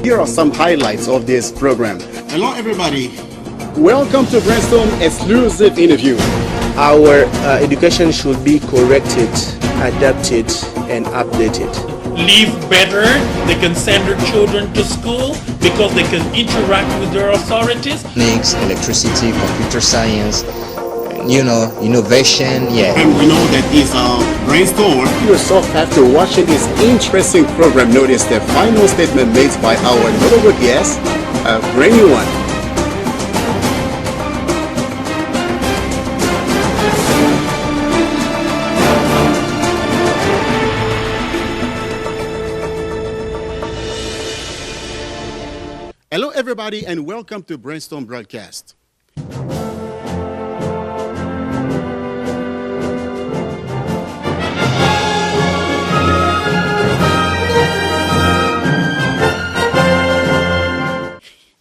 Here are some highlights of this program. Hello, everybody. Welcome to Brainstorm exclusive interview. Our education should be corrected, adapted, and updated. Live better, they can send their children to school because they can interact with their authorities. Mechanics, electricity, computer science, innovation, And we know that is a brainstorm. You yourself, after watching this interesting program, notice the final statement made by our notable guest, a brand new one. Hello, everybody, and welcome to Brainstorm Broadcast.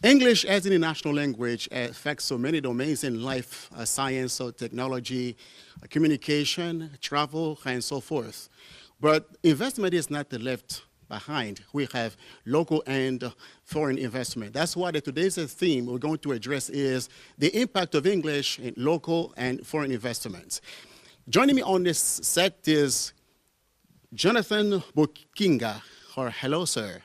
English as an international language affects so many domains in life, science, or technology, communication, travel, and so forth. But investment is not left behind. We have local and foreign investment. That's why today's theme we're going to address is the impact of English in local and foreign investments. Joining me on this set is Jonathan Bukinga. Hello, sir.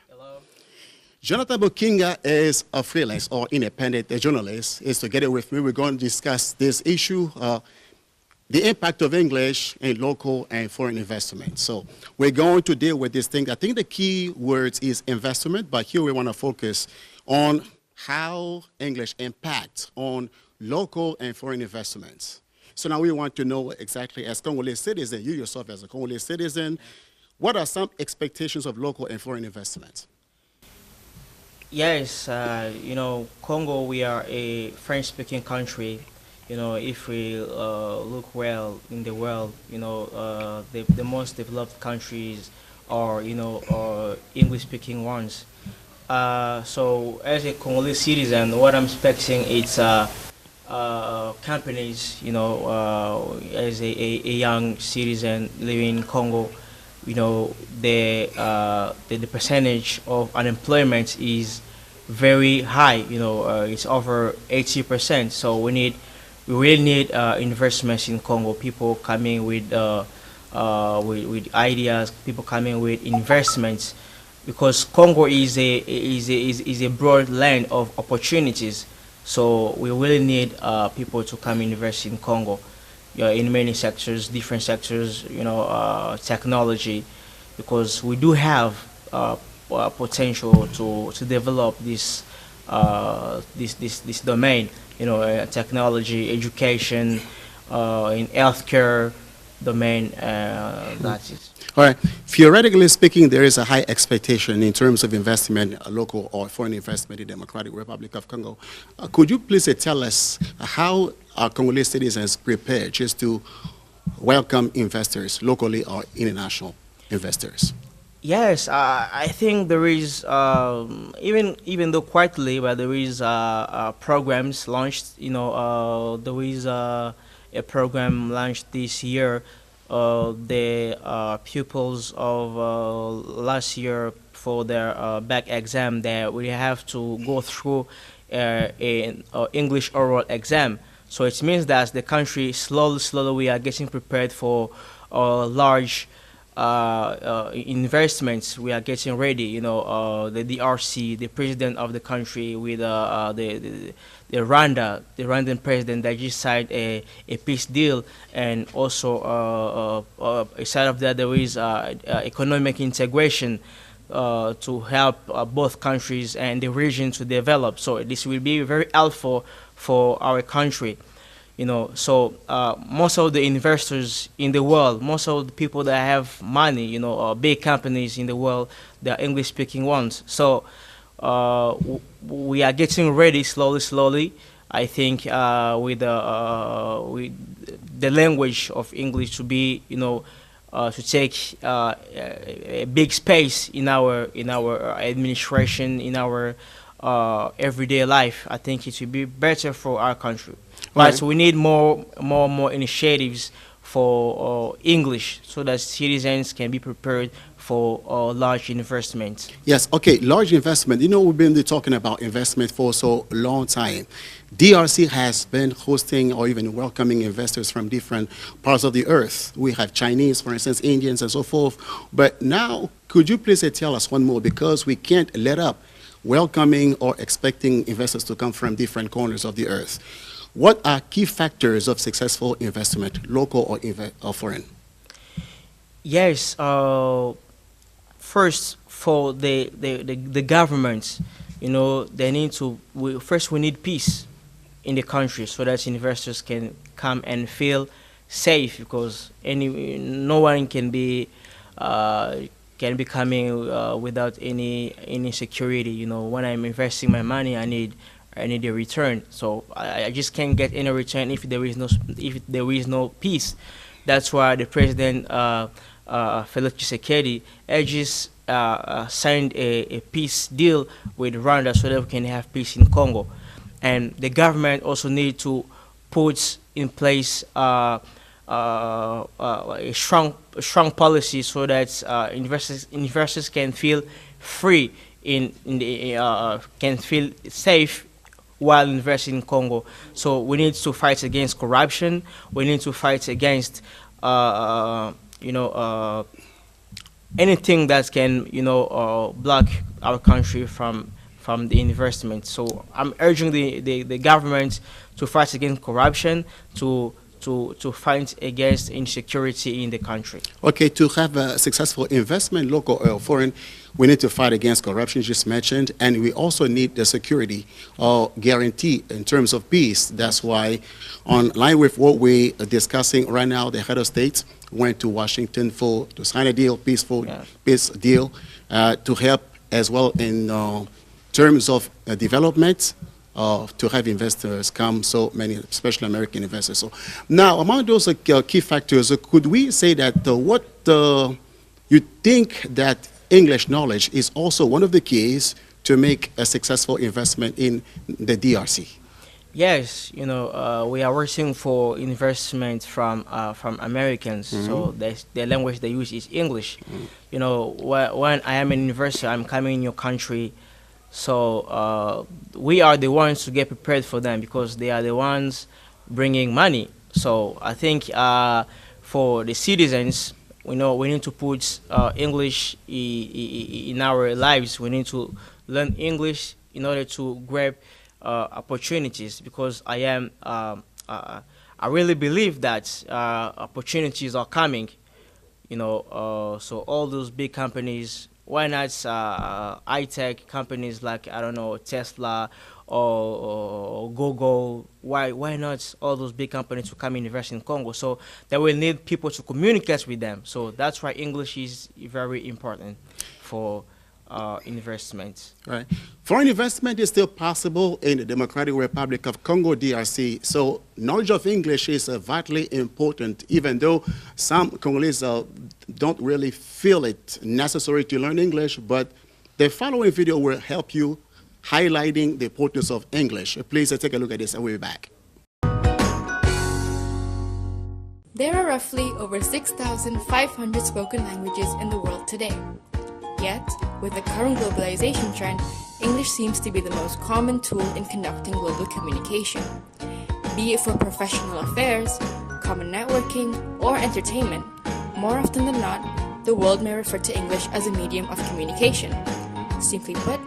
Jonathan Bukinga is a freelance or independent journalist. Is together with me. We're going to discuss this issue, the impact of English in local and foreign investment. So we're going to deal with this thing. I think the key words is investment, but here we want to focus on how English impacts on local and foreign investments. So now we want to know exactly, as Congolese citizen, you yourself as a Congolese citizen, what are some expectations of local and foreign investments? Yes, Congo, we are a French-speaking country. If we look well in the world, the most developed countries are, are English-speaking ones. So as a Congolese citizen, what I'm expecting is companies, as a young citizen living in Congo, the percentage of unemployment is very high. It's over 80%. So we really need investments in Congo. People coming with ideas. People coming with investments, because Congo is a broad land of opportunities. So we really need people to come invest in Congo. In many sectors, different sectors, technology, because we do have potential to develop this domain, technology, education, in healthcare domain. That is. All right. Theoretically speaking, there is a high expectation in terms of investment, local or foreign investment in the Democratic Republic of Congo. Could you please tell us how are Congolese citizens prepared just to welcome investors, locally or international investors? Yes, I think there is, even though quietly, but there is programs launched. There is a program launched this year. The pupils of last year for their back exam, that we have to go through an English oral exam. So it means that the country slowly we are getting prepared for large investments. We are getting ready. The DRC, the president of the country, with the Rwandan president that just signed a peace deal, and also aside of that, there is economic integration to help both countries and the region to develop. So this will be very helpful for our country. So most of the investors in the world, most of the people that have money, big companies in the world, they are English-speaking ones. So we are getting ready slowly. I think with the language of English to be, to take a big space in our administration, in our everyday life. I think it will be better for our country. Right. So we need more initiatives for English so that citizens can be prepared for large investments. Yes, okay, large investment. You know, we've been talking about investment for so long time. DRC has been hosting or even welcoming investors from different parts of the earth. We have Chinese, for instance, Indians, and so forth. But now, could you please tell us one more, because we can't let up welcoming or expecting investors to come from different corners of the earth. What are key factors of successful investment, local or foreign? Yes, first for the governments, they need to, first we need peace in the country so that investors can come and feel safe, because no one can be coming without any security. When I'm investing my money, I need a return. So I just can't get any return if there is no peace. That's why the president Felix Tshisekedi just signed a peace deal with Rwanda so that we can have peace in Congo. And the government also need to put in place a strong policy so that investors can feel free can feel safe while investing in Congo. So we need to fight against corruption. We need to fight against anything that can block our country from the investment. So I'm urging the government to fight against corruption, to fight against insecurity in the country. Okay, to have a successful investment, local or foreign, we need to fight against corruption, just mentioned, and we also need the security or guarantee in terms of peace. That's why, on line with what we're discussing right now, the head of state went to Washington to sign a deal, peace deal, to help as well in terms of development, to have investors come, so many, especially American investors. So now, among those key factors, could we say that what you think that English knowledge is also one of the keys to make a successful investment in the DRC? Yes, we are working for investment from Americans, so the language they use is English. When I am an investor, I'm coming in your country. So we are the ones to get prepared for them, because they are the ones bringing money. So I think for the citizens, we need to put English in our lives. We need to learn English in order to grab opportunities, because I really believe that opportunities are coming. So all those big companies. Why not high-tech companies like, I don't know, Tesla or Google? Why not all those big companies to come invest in Congo? So they will need people to communicate with them. So that's why English is very important for investment. Right. Foreign investment is still possible in the Democratic Republic of Congo, DRC. So knowledge of English is vitally important, even though some Congolese don't really feel it necessary to learn English. But the following video will help you highlighting the importance of English. Please take a look at this and we'll be back. There are roughly over 6,500 spoken languages in the world today. Yet, with the current globalization trend, English seems to be the most common tool in conducting global communication. Be it for professional affairs, common networking, or entertainment, more often than not, the world may refer to English as a medium of communication. Simply put,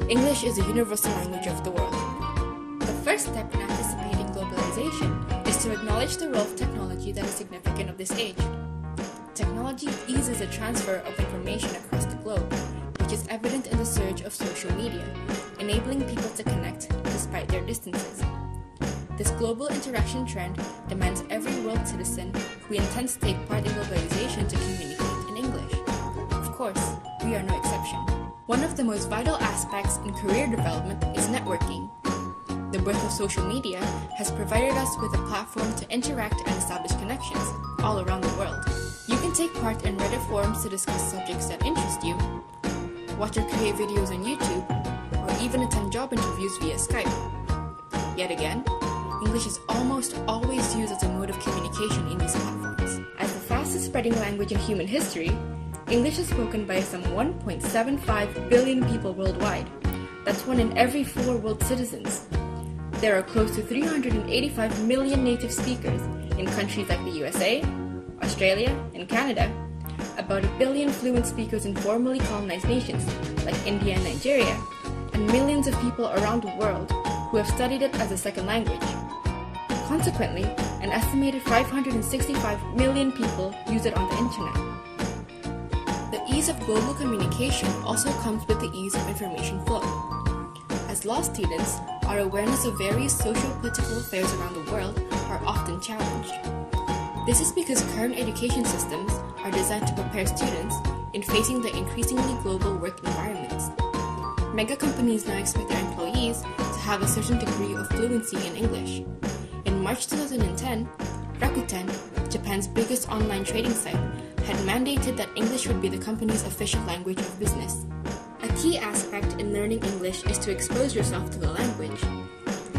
English is the universal language of the world. The first step in anticipating globalization is to acknowledge the role of technology that is significant of this age. Technology eases the transfer of information across the globe, which is evident in the surge of social media, enabling people to connect despite their distances. This global interaction trend demands every world citizen who intends to take part in globalization to communicate in English. Of course, we are no exception. One of the most vital aspects in career development is networking. The birth of social media has provided us with a platform to interact and establish connections all around the world. You can take part in Reddit forums to discuss subjects that interest you, watch or create videos on YouTube, or even attend job interviews via Skype. Yet again, English is almost always used as a mode of communication in these platforms. fastest spreading language in human history, English is spoken by some 1.75 billion people worldwide. That's 1 in every 4 world citizens. There are close to 385 million native speakers in countries like the USA, Australia, and Canada, about 1 billion fluent speakers in formerly colonized nations like India and Nigeria, and millions of people around the world who have studied it as a second language. Consequently, an estimated 565 million people use it on the internet. The ease of global communication also comes with the ease of information flow. As law students, our awareness of various socio-political affairs around the world are often challenged. This is because current education systems are designed to prepare students in facing the increasingly global work environments. Mega companies now expect their employees to have a certain degree of fluency in English. In March 2010, Rakuten, Japan's biggest online trading site, had mandated that English would be the company's official language of business. A key aspect in learning English is to expose yourself to the language.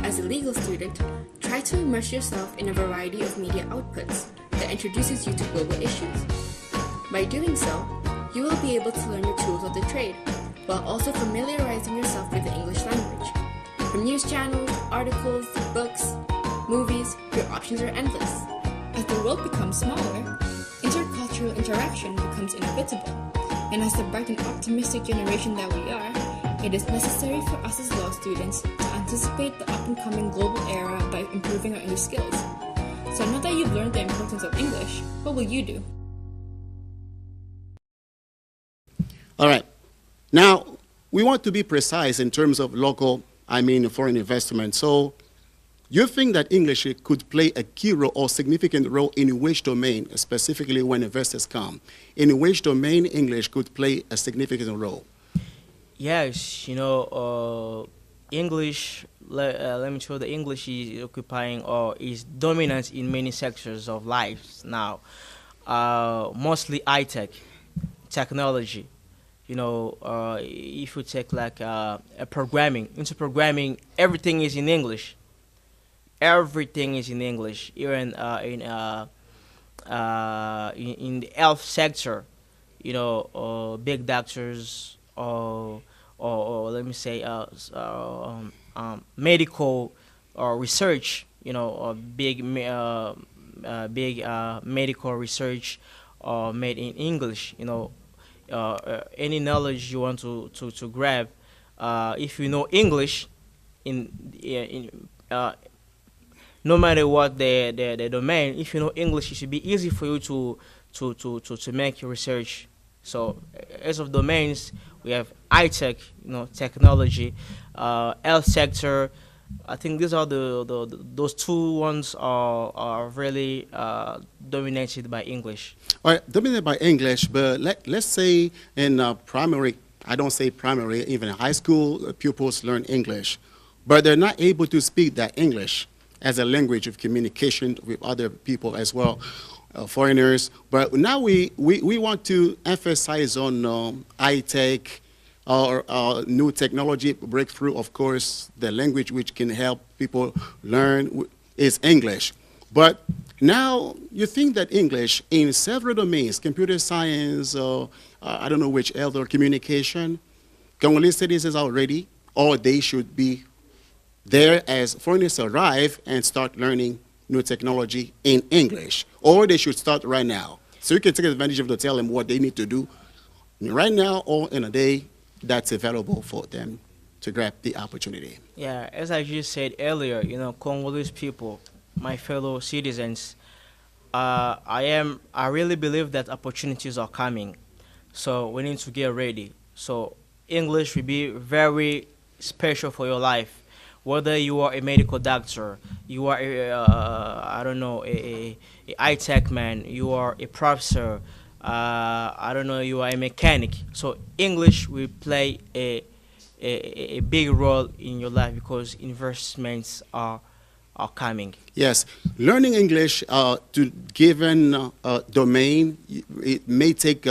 As a legal student, try to immerse yourself in a variety of media outputs that introduces you to global issues. By doing so, you will be able to learn your tools of the trade, while also familiarizing yourself with the English language. From news channels, articles, books, movies, your options are endless. As the world becomes smaller, intercultural interaction becomes inevitable. And as the bright and optimistic generation that we are, it is necessary for us as law students to anticipate the up-and-coming global era by improving our English skills. So now that you've learned the importance of English, what will you do? All right. Now, we want to be precise in terms of foreign investment. So you think that English could play a key role or significant role in which domain, specifically when investors come? In which domain English could play a significant role? Yes, English, let me show the English is occupying or is dominant in many sectors of life now, mostly high-tech, technology. If you take like into programming, everything is in English. Everything is in English, even in the health sector, big doctors or let me say medical or research, big medical research made in English. Any knowledge you want to grab, if you know English, no matter what the domain, if you know English, it should be easy for you to make your research. So, as of domains, we have high tech, technology, health sector. I think these are those two ones are really dominated by English. All right, dominated by English, but let's say in primary, I don't say primary, even in high school, pupils learn English, but they're not able to speak that English as a language of communication with other people as well, foreigners. But now we want to emphasize on high-tech or new technology breakthrough. Of course, the language which can help people learn is English. But now you think that English in several domains, computer science, I don't know which other, communication, Congolese citizens are ready, or they should be there as foreigners arrive and start learning new technology in English, or they should start right now. So you can take advantage of to tell them what they need to do right now or in a day that's available for them to grab the opportunity. Yeah, as I just said earlier, Congolese people, my fellow citizens, I really believe that opportunities are coming. So we need to get ready. So English will be very special for your life. Whether you are a medical doctor, you are a high-tech man, you are a professor, you are a mechanic. So English will play a big role in your life because investments are coming. Yes, learning English to given domain, it may take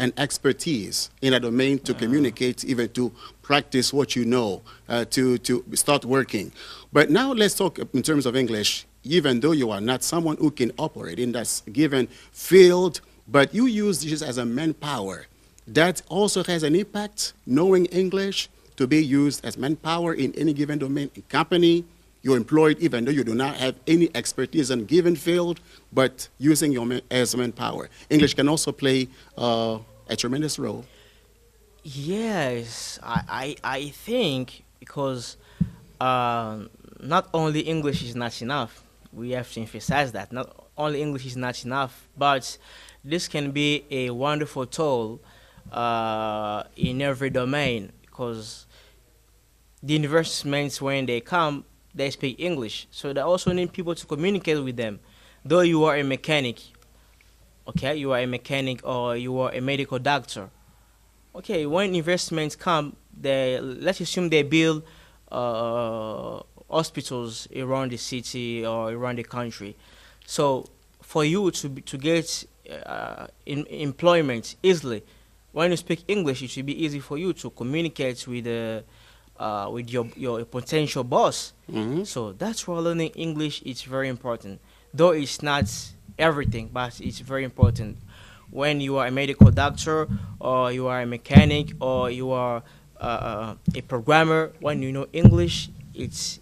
an expertise in a domain to communicate, even to practice what you know, to start working. But now let's talk in terms of English. even though you are not someone who can operate in that given field, but you use this as a manpower. That also has an impact, knowing English, to be used as manpower in any given domain, in company. You're employed even though you do not have any expertise in a given field, but using as manpower. English can also play a tremendous role. Yes, I think because not only English is not enough, we have to emphasize that. Not only English is not enough, but this can be a wonderful tool in every domain because the investments, when they come, they speak English. So they also need people to communicate with them. Though you are a mechanic, okay, you are a mechanic or you are a medical doctor. Okay, when investments come, they, let's assume they build hospitals around the city or around the country. So for you to get employment easily, when you speak English, it should be easy for you to communicate with your potential boss. So that's why learning English is very important. Though it's not everything, but it's very important. When you are a medical doctor, or you are a mechanic, or you are a programmer, when you know English, it's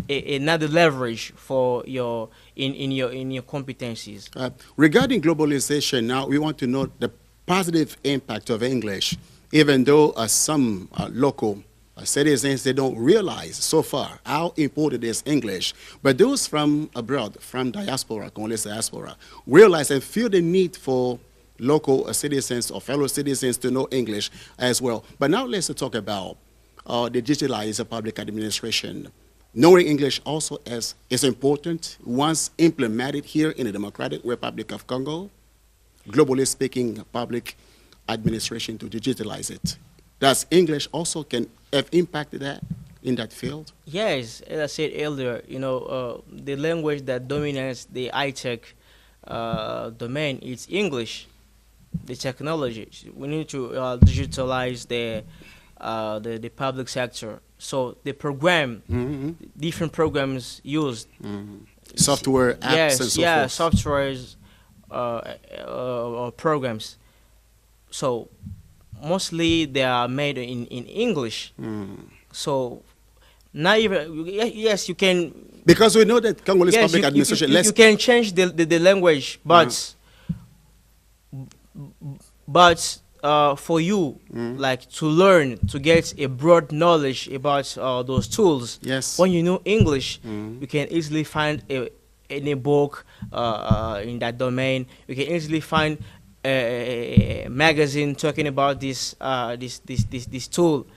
another leverage for your in your competencies. Regarding globalization, now we want to note the positive impact of English, even though some local citizens, they don't realize so far how important is English. But those from abroad, from diaspora, Congolese diaspora, realize and feel the need for local citizens or fellow citizens to know English as well. But now let's talk about the digitalized public administration. Knowing English also is important once implemented here in the Democratic Republic of Congo, globally speaking, public administration to digitalize it. Does English also can have impacted that in that field? Yes, as I said earlier, the language that dominates the high-tech domain is English, the technology. We need to digitalize the public sector. So the program, different programs used. Software, apps, and so forth. Softwares, programs. So mostly they are made in English. So not even, yes, you can, because we know that Congolese public administration, you can change the language, but for you, like to learn, to get a broad knowledge about those tools, yes, when you know English, you can easily find any book in that domain. You can easily find a magazine talking about this tool.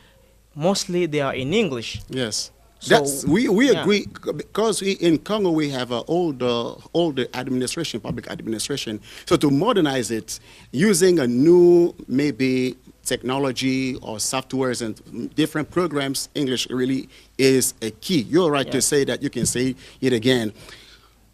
Mostly they are in English. Yes. So, we agree, because in Congo we have an older administration, public administration. So to modernize it, using a new maybe technology or softwares and different programs, English really is a key. You're right to say that. You can say it again.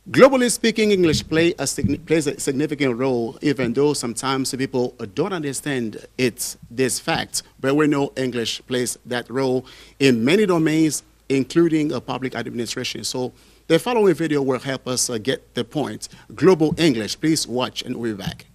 Globally speaking, English plays a significant role, even though sometimes people don't understand this fact. But we know English plays that role in many domains, including public administration. So the following video will help us get the point. Global English. Please watch and we'll be back.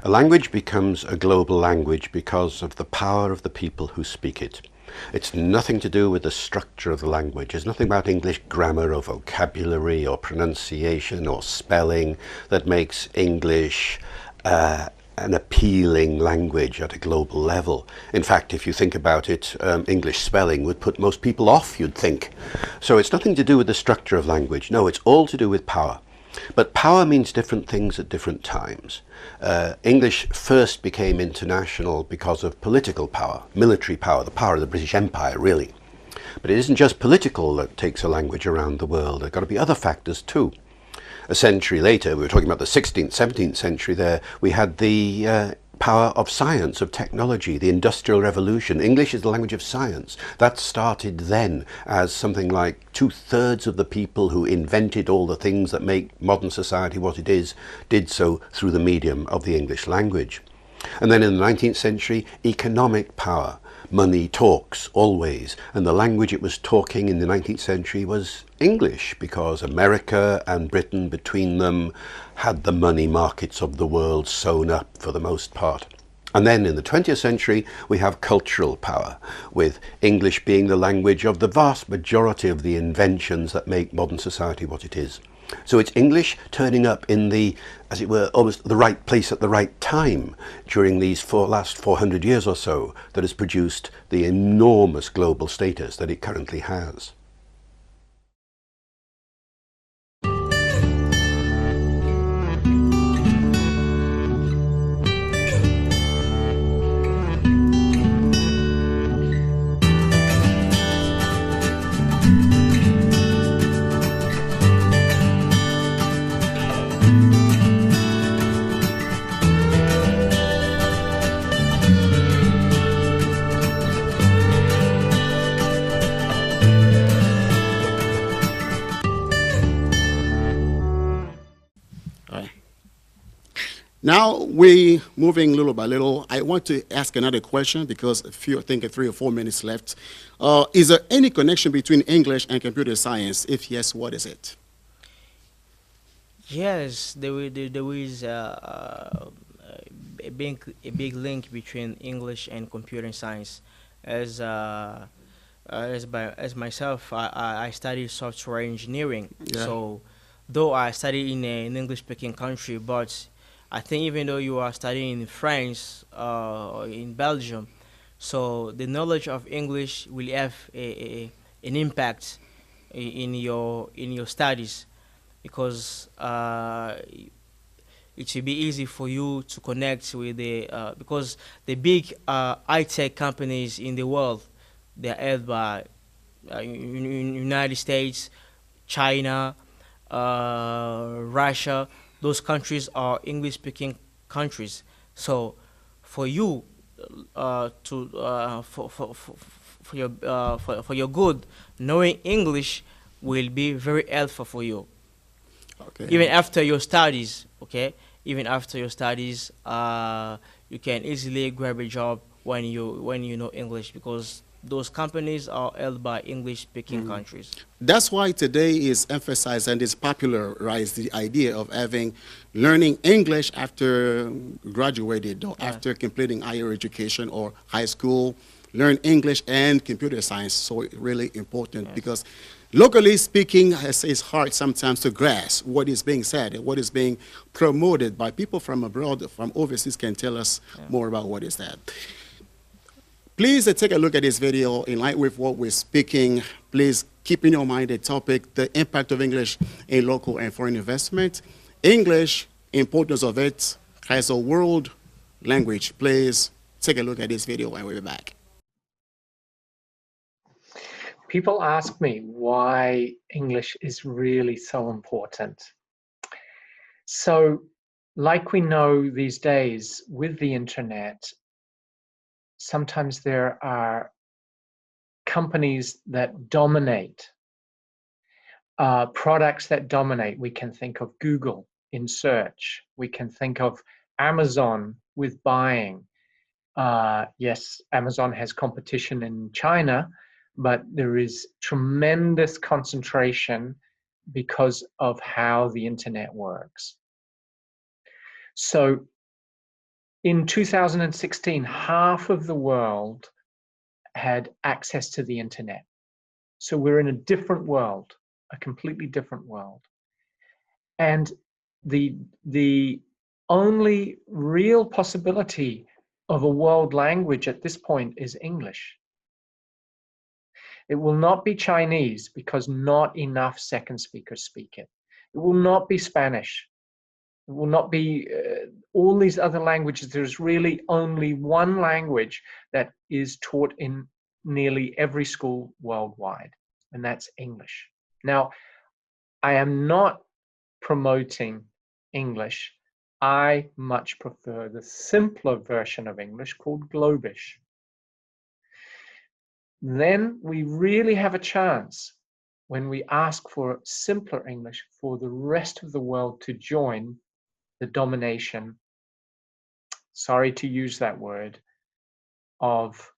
A language becomes a global language because of the power of the people who speak it. It's nothing to do with the structure of the language. It's nothing about English grammar or vocabulary or pronunciation or spelling that makes English an appealing language at a global level. In fact, if you think about it, English spelling would put most people off, you'd think. So it's nothing to do with the structure of language. No, it's all to do with power. But power means different things at different times. English first became international because of political power, military power, the power of the British Empire, really. But it isn't just political that takes a language around the world. There have got to be other factors too. A century later, we were talking about the 16th, 17th century there, we had the power of science, of technology, the Industrial Revolution. English is the language of science. That started then as something like 2/3 of the people who invented all the things that make modern society what it is, did so through the medium of the English language. And then in the 19th century, economic power. Money talks always, and the language it was talking in the 19th century was English, because America and Britain between them had the money markets of the world sewn up for the most part. And then in the 20th century, we have cultural power, with English being the language of the vast majority of the inventions that make modern society what it is. So it's English turning up in the, as it were, almost the right place at the right time during these last 400 years or so that has produced the enormous global status that it currently has. Now we moving little by little. I want to ask another question because I think 3 or 4 minutes left. Is there any connection between English and computer science? If yes, what is it? Yes, there is a big link between English and computer science. As as myself, I studied software engineering. Yeah. So, though I studied in an English-speaking country, but I think even though you are studying in France or in Belgium, so the knowledge of English will have an impact in your studies, because it should be easy for you to connect with the because the big high-tech companies in the world, they're held by United States, China, Russia. Those countries are English-speaking countries. So for you for your good, knowing English will be very helpful for you Okay. even after your studies. Okay, even after your studies, you can easily grab a job when you know English, because those companies are held by English speaking countries. That's why today is emphasized and is popularized the idea of having learning English after graduated or after completing higher education or high school. Learn English and computer science. So really important because locally speaking, it's hard sometimes to grasp what is being said and what is being promoted by people from abroad, from overseas can tell us more about what is that. Please take a look at this video in line with what we're speaking. Please keep in your mind the topic, the impact of English in local and foreign investment. English, importance of it as a world language. Please take a look at this video and we'll be back. People ask me why English is really so important. So, like we know these days with the internet, sometimes there are companies that dominate, products that dominate. We can think of Google in search. We can think of Amazon with buying. Yes, Amazon has competition in China, but there is tremendous concentration because of how the internet works. So in 2016, half of the world had access to the internet. So we're in a different world, a completely different world. And the only real possibility of a world language at this point is English. It will not be Chinese because not enough second speakers speak it. It will not be Spanish. It will not be all these other languages. There's really only one language that is taught in nearly every school worldwide, and that's English. Now, I am not promoting English I much prefer the simpler version of English called Globish. Then we really have a chance when we ask for simpler English for the rest of the world to join the domination, sorry to use that word, of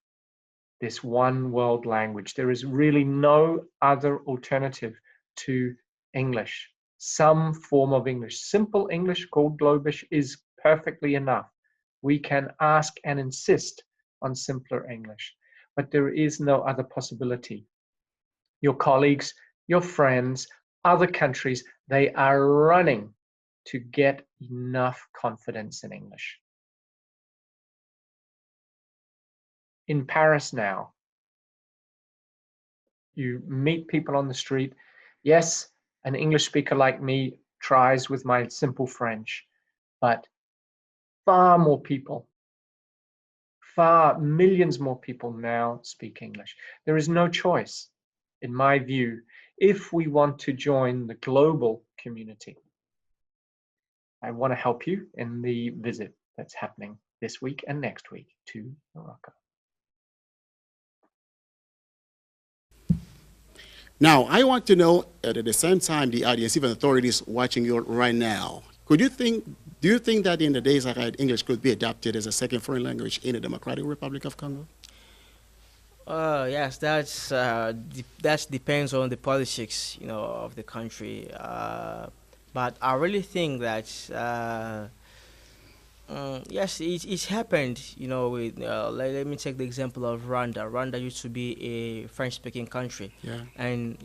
this one world language. There is really no other alternative to English. Some form of English. Simple English called Globish is perfectly enough. We can ask and insist on simpler English, but there is no other possibility. Your colleagues, your friends, other countries, they are running to get enough confidence in English. In Paris now, you meet people on the street. Yes, an English speaker like me tries with my simple French, but far more people, millions more people now speak English. There is no choice, in my view, if we want to join the global community. I want to help you in the visit that's happening this week and next week to Morocco. Now, I want to know, at the same time, the audience, even authorities watching you right now, do you think that in the days ahead, English could be adopted as a second foreign language in the Democratic Republic of Congo? Yes, that depends on the politics, of the country. But I really think that yes, it's happened. With let me take the example of Rwanda. Rwanda used to be a French-speaking country, Yeah. and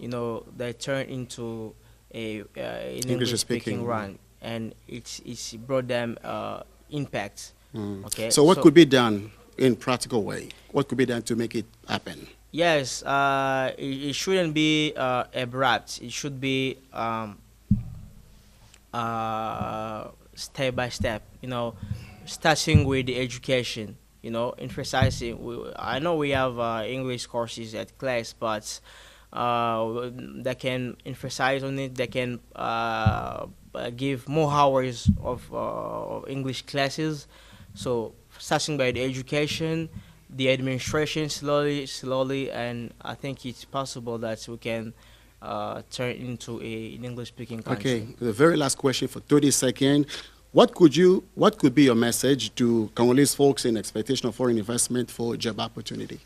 they turned into an English-speaking Rwanda, and it's brought them impact. Okay. So what could be done in practical way? What could be done to make it happen? Yes, it shouldn't be abrupt. It should be step by step. Starting with the education. Emphasizing. I know we have English courses at class, but they can emphasize on it. They can give more hours of English classes. So starting by the education, the administration slowly, and I think it's possible that we can turn into an English-speaking country. Okay, the very last question for 30 seconds. What could be your message to Congolese folks in expectation of foreign investment for job opportunity?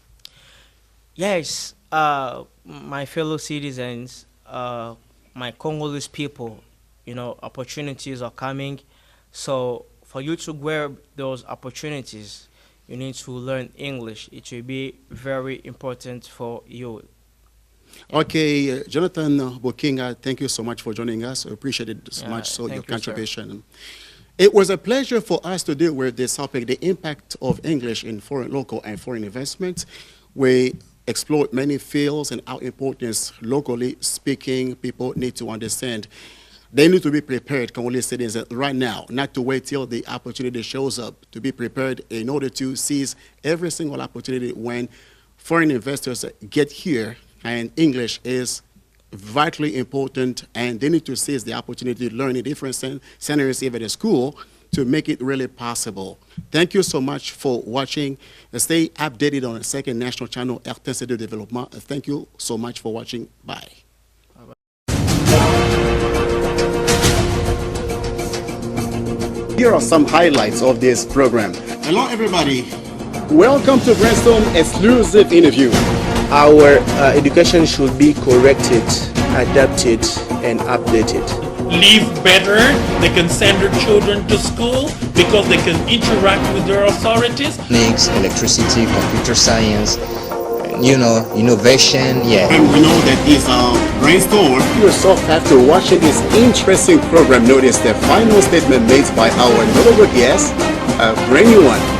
Yes, my fellow citizens, my Congolese people, opportunities are coming. So for you to grab those opportunities, you need to learn English. It will be very important for you. Okay, Jonathan Bokinga, thank you so much for joining us. I appreciate it so much, your you, contribution. Sir. It was a pleasure for us to deal with this topic, the impact of English in local and foreign investment. We explored many fields and how important locally speaking people need to understand. They need to be prepared, Congolese citizens, right now, not to wait till the opportunity shows up, to be prepared in order to seize every single opportunity when foreign investors get here, and English is vitally important, and they need to seize the opportunity to learn in different scenarios, even at school, to make it really possible. Thank you so much for watching. Stay updated on the second national channel, RTNC de Développement. Thank you so much for watching. Bye. Here are some highlights of this program. Hello, everybody. Welcome to Brainstorm exclusive interview. Our education should be corrected, adapted, and updated. Live better, they can send their children to school because they can interact with their authorities. Mix, electricity, computer science, innovation, yeah. And we know that this brainstorm. Yourself after watching this interesting program, notice the final statement made by our notable guest, a brand new one.